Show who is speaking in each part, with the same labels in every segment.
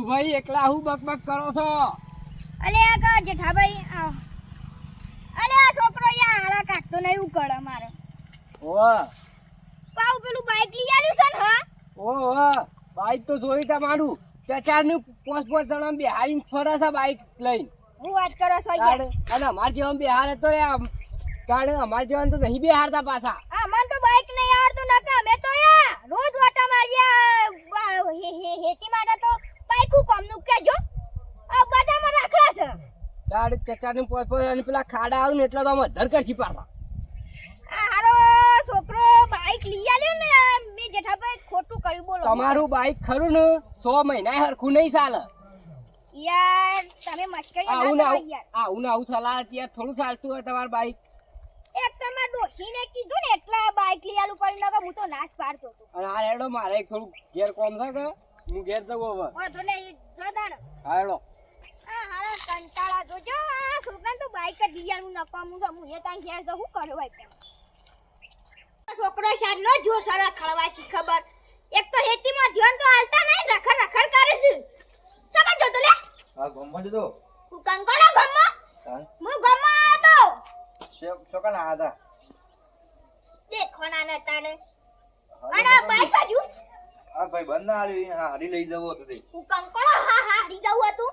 Speaker 1: ભાઈ એકલા હું બકબક કરો છો?
Speaker 2: અલે આ કા જેઠાભાઈ આવ. અલે આ છોકરો યાર આળા કાઢતો નહીં ઉકળ મારે.
Speaker 1: ઓ
Speaker 2: પાઉ પેલું બાઈક લઈ આવ્યું છે ને હા?
Speaker 1: ઓ બાઈક તો જોઈ તા મારું ચચારનું પોસ જણા બેહારીને ફરે છે બાઈક લઈને.
Speaker 2: હું વાત કરો છો યાર?
Speaker 1: અને અમાર જેવા બેહારે તો કારણ અમાર જેવા તો નહીં બેહારતા પાછા.
Speaker 2: આ મન તો બાઈક નહીં આવડતું નકા મે તો યાર રોજ વાટા માર્યા હેતી માટે તો બાઈક હું કોમનું કેજો આ બધામાં રાખડા છે.
Speaker 1: તારે ચચારનું પોસ અને પેલા ખાડા આવે ને એટલે તો અમે ધર કરશી પાડવા.
Speaker 2: આ હારો છોકરો બાઈક લઈ આવ્યો ને મે જેઠાભાઈ ખોટું કર્યું બોલો.
Speaker 1: તમારું બાઈક ખરું ને 100 મહિના હરખું નહીં ચાલે
Speaker 2: યાર તમે મસ્કરી ના
Speaker 1: આવું
Speaker 2: કરો યાર.
Speaker 1: આવું સલાહ ત્યાં થોડું ચાલતું હોય તમારું બાઈક.
Speaker 2: એક તો માર ડોશીને કીધું ને એટલે બાઈક લઈ આલું પડી નકર હું તો નાશ પાડતો હતો.
Speaker 1: અને આ રેડો મારે એક થોડું ઘેર કોમ છે કે હું ઘેર જવું હવે.
Speaker 2: વાંધો નહીં જોદાણ.
Speaker 1: હા રેડો.
Speaker 2: આ હારા કંટાળા જોજો આ છોકરાને તો બાઈક જ લઈ આલું નકામું છે હું એ તાઈ ઘેર તો શું કર્યો ભાઈ પેલો છોકરો શાદ નો જો સરા ખળવાશી ખબર એક તો હેતીમાં ધ્યાન તો હાલતા નહીં રખડ રખડ કરે છે શું કરજો તો લે
Speaker 3: હા ગમવા જતો
Speaker 2: હું કંકોડો ગમો હું ગમો તો
Speaker 3: ચોકા આદા
Speaker 2: દેખો ના તાને અને બાઈક સાજુ
Speaker 3: આ ભાઈ બંધ ના આલી હા હરી લઈ જવો તો તે
Speaker 2: હું કંકોડો હા હા હરી જાવ હતું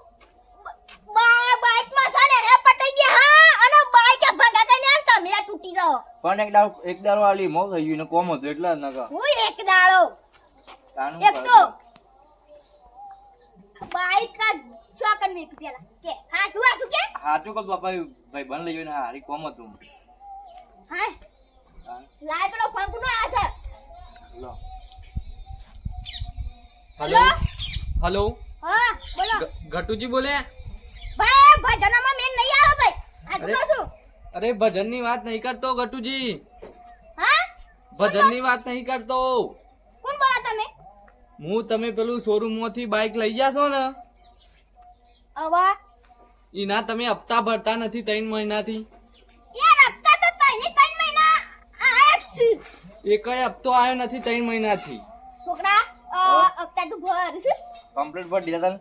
Speaker 2: બાઈક માં સાને રે પટાઈ ગયા હા અને બાઈક ભગાતા ને તમે તૂટી જાઓ
Speaker 3: પણ એક દારો આલી મોં થઈ ગયું ને કોમ હતો એટલે જ નકા
Speaker 2: હું એક દાડો એક તો બાઈક કા ચોકન મેક પેલા કે હા શું કે
Speaker 3: હાચું કર બાપા ભાઈ બંધ લઈ ગયો ને હા હરી કોમ હતું
Speaker 2: હા લાય પેલો ફોન કોનો આ છે
Speaker 3: લો
Speaker 4: हेलो हेलो
Speaker 2: હા બોલો
Speaker 4: घटू बोले
Speaker 2: ભાઈ ભજનમાં મેન નહીં આવે ભાઈ આ તો શું
Speaker 4: अरे भजन की बात नहीं करतो घटू जी
Speaker 2: હા
Speaker 4: भजन की बात नहीं करतो
Speaker 2: કોણ બોલા તમે
Speaker 4: હું તમે પેલું શોરૂમ માંથી બાઇક લઈ ગયા છો ને
Speaker 2: અવા
Speaker 4: ઈના તમે હપ્તા ભરતા નથી 3 મહિનાથી
Speaker 2: યાર હપ્તા તો તઈને 3 મહિના આયા છે
Speaker 4: એકય હપ્તો આવ્યો નથી 3 મહિનાથી
Speaker 2: છોકરા હપ્તા તું ભર છે
Speaker 3: કમ્પ્લીટ પર દીધા તને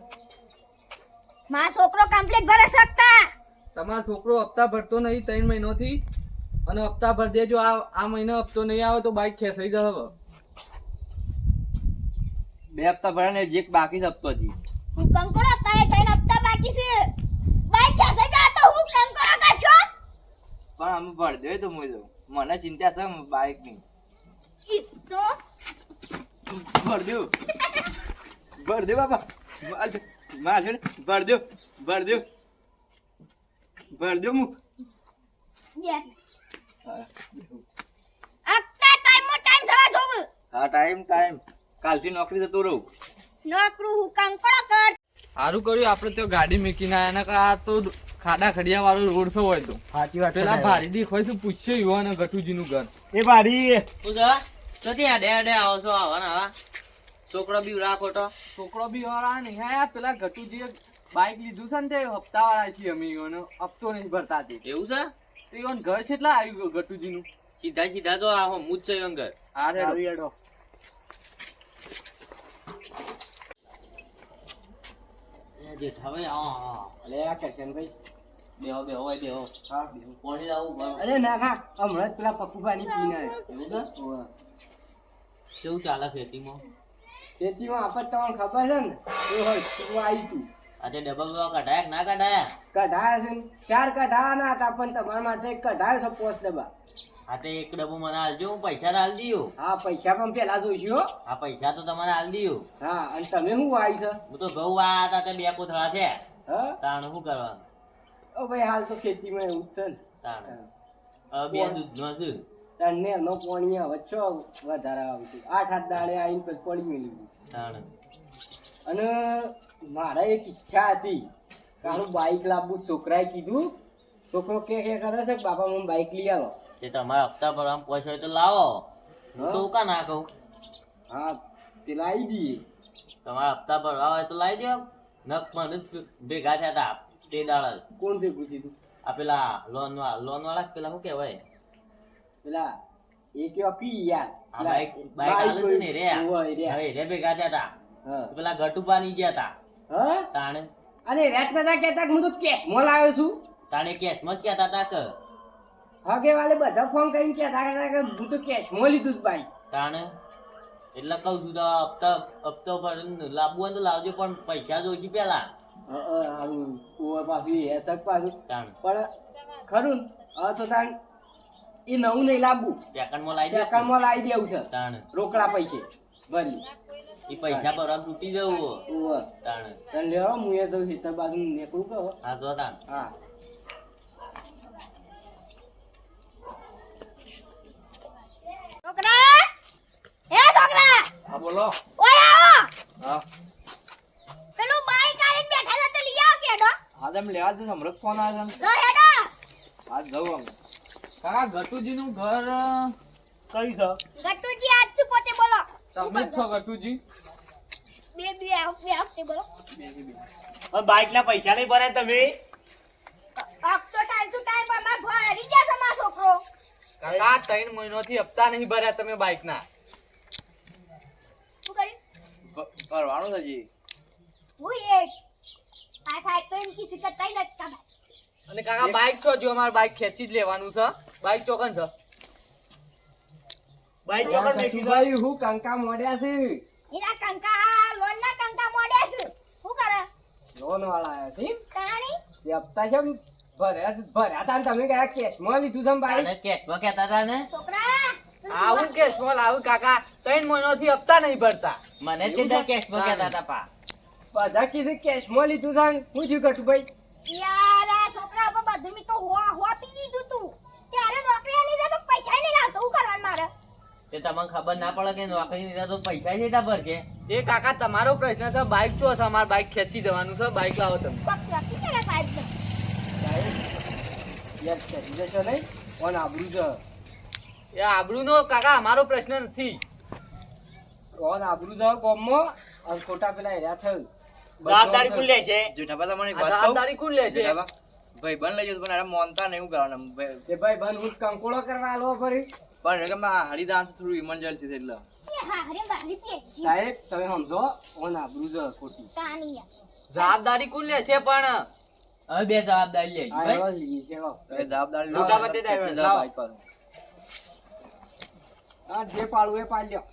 Speaker 2: માં છોકરો કમ્પ્લીટ ભરે શકતા
Speaker 4: તમારો છોકરો હપ્તા ભરતો નહીં 3 મહિનાથી અને હપ્તા ભર દેજો આ મહિનો હપ્તો નહીં આવે તો બાઇક ખેંચાઈ જશે હવે
Speaker 3: 2 હપ્તા ભર્યા ને એક બાકી જ હપ્તો હજી
Speaker 2: હું કંકોડો તાય તઈને હપ્તા બાકી છે બાઈક કેસે જા તો હું કંકોડો કરશો
Speaker 3: પણ અમે ભર દે તો મને ચિંતા છે બાઈક ની
Speaker 2: ઈ તો
Speaker 3: ભર દે બાપા માર છે ને ભર દે હું
Speaker 2: યાર આટલા ટાઈમ થવા જોવું
Speaker 3: હા ટાઈમ કાલથી નોકરી જતો રહું
Speaker 2: નોકરું હું કંકોડો કર
Speaker 4: સારું કર્યું આપણે તો ગાડી મૂકીને આયા ને આ તો ખાડા ખડિયા વાળો રોડ છે હોય તો
Speaker 3: સાચી વાત
Speaker 4: પેલા ભારી દી હોય તો પૂછ્યો યુવાને ગટુજી નું ઘર
Speaker 3: એ ભારી
Speaker 4: છોકરો બી રાખો તો છોકરો બી વાળા નહીં હા પેલા ગટુજી બાઈક લીધું છે ને તે હપ્તા વાળા છીએ અમે ઈઓનો હપ્તો નહીં ભરતા તે એવું છે તો ઈઓન ઘર કેટલા આવ્યું ગટુજી નું
Speaker 5: સીધા તો આ હું જ છે અંગર
Speaker 4: હા રેડો
Speaker 5: જેઠાભાઈ
Speaker 1: અલે આ કરશનભાઈ
Speaker 5: બેહો ભાઈ બેહો
Speaker 1: હા
Speaker 5: પાણી લાવું
Speaker 1: અરે ના ખા હમણાં જ પેલા પપ્પુભાઈ પીને
Speaker 5: એવું છે કેવું ચાલે ખેતીમાં
Speaker 1: ખેતીમાં આપત તમને ખબર છે ને એ હોય તું આવી તું
Speaker 5: આજે ડબલ કઢાયા કે ના કઢાયા
Speaker 1: કઢાયા છે ને 4 કઢાવાના હતા પણ તમારા માટે એક કઢાયો છે 5 ડબ્બા
Speaker 5: આ તે એક ડબ્બો મને આલજો હું પૈસા હાલ દીયો
Speaker 1: હા પૈસા પણ પેલા જોઈશું હો
Speaker 5: આ પૈસા તો તમારે હાલ દીયો
Speaker 1: હા અને તમે શું આવી છે
Speaker 5: હું તો ઘઉં વાયા હતા તે 2 કોથળા છે
Speaker 1: હા
Speaker 5: તાણ શું કરવાનું
Speaker 1: ઓ ભાઈ હાલ તો ખેતીમાં એવું જ છે ને
Speaker 5: તાણ હવે 2 દૂધનો છે
Speaker 1: તને નો પાણી હવે છો વધારે આવતું 8 દાડે આવીને પછી પડી મેલી
Speaker 5: તાણ
Speaker 1: અને મારે એક ઈચ્છા હતી કારું બાઈક લાવવું છોકરાએ કીધું છોકરો કે કરે છે કે બાપા મને બાઈક લઈ આવો
Speaker 5: તે તમારા હપ્તા ભરવામાં પૈસા હોય તો લાવો હું તો કા ના કહું
Speaker 1: હા તે લાવી દઈએ
Speaker 5: તમારા હપ્તા ભરવા હોય તો લાવી દો નક મને જ ભેગા થયા હતા તે દાડા
Speaker 1: કોણ ભેગું કીધું
Speaker 5: આ પેલા લોન વાળા પેલા શું કહેવાય
Speaker 1: પેલા એ કેવા પી યાર
Speaker 5: આ બાઈક આલે છે ને રે
Speaker 1: ઓય રે.
Speaker 5: હવે રે ભેગા થયા હતા
Speaker 1: હા
Speaker 5: પેલા ગટુબા ની ગયા હતા
Speaker 1: હા
Speaker 5: તાણે
Speaker 1: અને રેટ નતા કહેતા કે હું તો કેશમાં લાવ્યો છું.
Speaker 5: તાણે કેશમાં જ કહેતા હતા કે
Speaker 1: હગે વાલે બધા ફોન કરીને કહેતા હતા કે હું તો કેશમાં લીધું જ બાઈક.
Speaker 5: તાણે એટલે કહું છું તો હપ્તો પર લાવવું હોય તો લાવજો પણ પૈસા જોઈશે પેલા
Speaker 1: હારું ઓવર પાછું એ સક પાછું
Speaker 5: તાણે
Speaker 1: પણ ખરું ને, હવે તો તાણ એ નવું નહીં લાવવું,
Speaker 5: સેકન્ડમાં લાવી દે
Speaker 1: સેકન્ડમાં લાવી દેવું છે
Speaker 5: તાણે
Speaker 1: રોકડા પૈસે ભરી.
Speaker 5: એ પૈસા ભરવા તૂટી જવું
Speaker 1: ઓવર
Speaker 5: તાણે
Speaker 1: તને લેવા હું એ તો ખેતર બાજુ નીકળું કહો.
Speaker 5: હા જો તાણ
Speaker 1: હા
Speaker 2: છોકરા હે છોકરા
Speaker 3: હા બોલો.
Speaker 2: ઓય આવો
Speaker 3: હા
Speaker 2: પેલું બાઈક આવીને બેઠા હતા તો લઈ આવો કેડો
Speaker 3: હા તમે લેવા જશો હમણાં ફોન આવ્યો છે
Speaker 2: જો હેડો
Speaker 3: હા જવું અમે.
Speaker 4: કાકા ગટુજીનું ઘર
Speaker 3: કઈ છે?
Speaker 2: ગટ્ટુજી આજ શું પોતે બોલો
Speaker 4: તમે જ છો ગટુજી?
Speaker 2: બે હપ્તે બોલો
Speaker 6: બાઈક ના પૈસા નહીં ભરાય તમે
Speaker 2: હપ્તો ટાઈમ ટુ ટાઈમ અમાર ઘર હરી ગયા છે મારો છોકરો
Speaker 4: કાકા 3 મહિનાથી હપ્તા નહીં ભર્યા તમે બાઇકના.
Speaker 2: શું કરી
Speaker 3: ભરવાનું છે જી.
Speaker 2: હું એ આ સાહેબ તો એમ કી સિકત તઈ લટકા
Speaker 4: અને કાકા બાઇક છો જો અમારે બાઇક ખેંચી જ લેવાનું છે. બાઇક ચોકન છે.
Speaker 6: બાઈક ચોકડ બેઠી છે.
Speaker 1: ભાઈ હું કંકા મોડ્યા છે,
Speaker 2: એના કંકા લોન ના કંકા મોડ્યા છે શું કરે
Speaker 1: લોન વાળા આયા છે.
Speaker 2: તાણી
Speaker 1: તે હપ્તા છે ભર્યા તા ને તમે કયા કેશમાં લીધું છે ભાઈ?
Speaker 5: અને કેશમાં કહેતા હતા ને
Speaker 2: છોકરા
Speaker 4: આવું કે સ્મોલ આવું કાકા 3 મહિનાથી હપ્તા નહીં ભરતા.
Speaker 5: મને જ કીધા કેશમાં કહેતા હતા પા
Speaker 1: બધા કીધું કેશમાં લીધું છે ને. હું થયું કટુભાઈ?
Speaker 2: યાર આ છોકરા ઉપર બધું મી તો હો પી દીધું તું ત્યારે નોકરી નહીં જતો પૈસા નહીં લાવતો હું કરવાનું મારે
Speaker 5: તે તમને ખબર ના પડે કે નોકરી લીધા તો પૈસા જ લીધા ભરશે
Speaker 4: એ કાકા તમારો પ્રશ્ન છે. બાઇક ચો છે અમારે બાઇક ખેંચી દેવાનું છે. બાઇક લાવો તમે.
Speaker 2: પક રાખી કરે સાહેબ ને.
Speaker 1: સાહેબ યાર ચડી જશો નહીં કોણ આબરૂ છે?
Speaker 4: એ આબરૂનો કાકા અમારો પ્રશ્ન નથી.
Speaker 1: કોણ આબરૂ છે કોમમાં અને ખોટા પેલા હેર્યા થયું
Speaker 6: જવાબદારી કોણ લે છે?
Speaker 3: જેઠાબા તમને એક
Speaker 4: આ
Speaker 3: વાત કહું?
Speaker 4: જવાબદારી કોણ લે છે?
Speaker 3: જેઠાબા, ભાઈ બન લઈ જતો પણ અરે મોનતા નહીં, હું કરવાનું ભાઈ.
Speaker 1: તે ભાઈ બન હું કંકોળો કરવા આલો ફરી.
Speaker 3: પણ એ કે મારા હરિદાસ થોડું ઇમરજન્સી છે એટલે
Speaker 2: એ હા હરે બારી પે
Speaker 1: સાહેબ તમે સમજો કોણ આબરૂ છે ખોટી?
Speaker 2: તાણી યાર
Speaker 4: જવાબદારી કોણ લે છે પણ?
Speaker 5: હવે બે જવાબદારી લે
Speaker 1: આ એવો લઈએ છે એવો.
Speaker 3: તો એ જવાબદારી લો.
Speaker 6: મોટા બધે driver.
Speaker 3: જવા બાઈક પર.
Speaker 1: આ જે પાડવું એ પાડ લ્યો.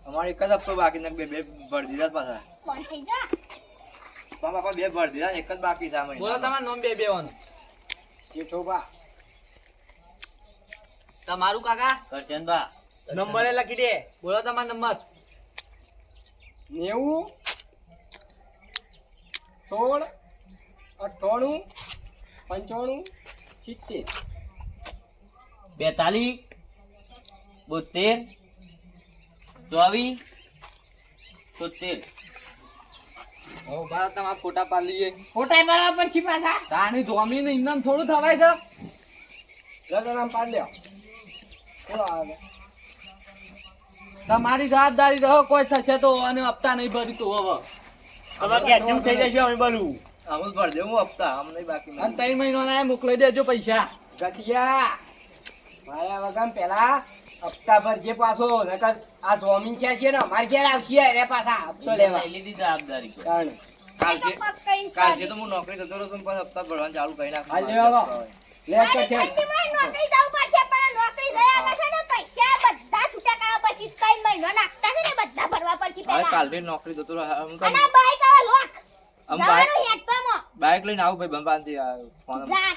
Speaker 3: અમારે એક જ હપ્તો બાકી ને બે ભરી દીધા જ પાછા.
Speaker 2: કોણ થઈ જા
Speaker 3: પણ બાપા બે ભરી દીધા, એક જ બાકી છે આ મહિનામાં.
Speaker 4: બોલો તમારું નામ બે બેવાનું.
Speaker 1: જેઠોબા
Speaker 4: તમારું કાકા?
Speaker 5: કરચનબા
Speaker 6: નંબર એ લખી દે.
Speaker 4: બોલો તમારો નંબર.
Speaker 1: 90 16 98 95 70
Speaker 5: 42 72 24 70
Speaker 4: ઓ ભારત તમારા ફોટા પાડી લઈએ.
Speaker 1: ફોટા બરાબર પછી પાછા
Speaker 4: તાની જોમીન ઇનામ થોડું થવાય છે.
Speaker 1: લગન આમ પાડ લ્યો. બોલો આવે
Speaker 4: તમારી જવાબદારી રહો. કોઈ થશે તો અને હપ્તા નહીં ભરી તો હવે
Speaker 6: હવે કેન્ટીન થઈ જશે અમે બોલું.
Speaker 3: આમ જ ભરી દે હું હપ્તા, આમ નહીં બાકી
Speaker 4: અને
Speaker 3: નહીં.
Speaker 4: 3 મહિનાના મોકલી દેજો પૈસા.
Speaker 1: ગઠિયા માયા વગમ પેલા હપ્તા ભરજે પાછો નકર આ જોમીન છે ને અમાર ઘેર આવશે અરે પાછા હપ્તો લેવા.
Speaker 5: લઈ લીધી જવાબદારી
Speaker 1: તાણ.
Speaker 3: કાલથી
Speaker 2: પક કરીને
Speaker 3: કાલથી તો હું નોકરી જતો રહ્યો છું ને પાછા હપ્તા ભરવાનું ચાલુ કરી નાખું.
Speaker 1: હાલ લેવા આવો. લે તો છે
Speaker 2: નોકરી જવું પડશે પણ નોકરી ગયા પછી ને પૈસા બધા છૂટા કરવા પછી 3 મહિનો નાખતા છે ને બધા ભરવા પડશે
Speaker 3: હવે
Speaker 2: પહેલા
Speaker 3: કાલથી નોકરી જતો રહ્યો. આમ તો
Speaker 2: અને બાઈક આવા લોક
Speaker 3: આમ
Speaker 2: જવાનું હેડ તો મો
Speaker 3: બાઈક લઈને આવું ભાઈ બંબાનથી આ ફોન.
Speaker 2: જા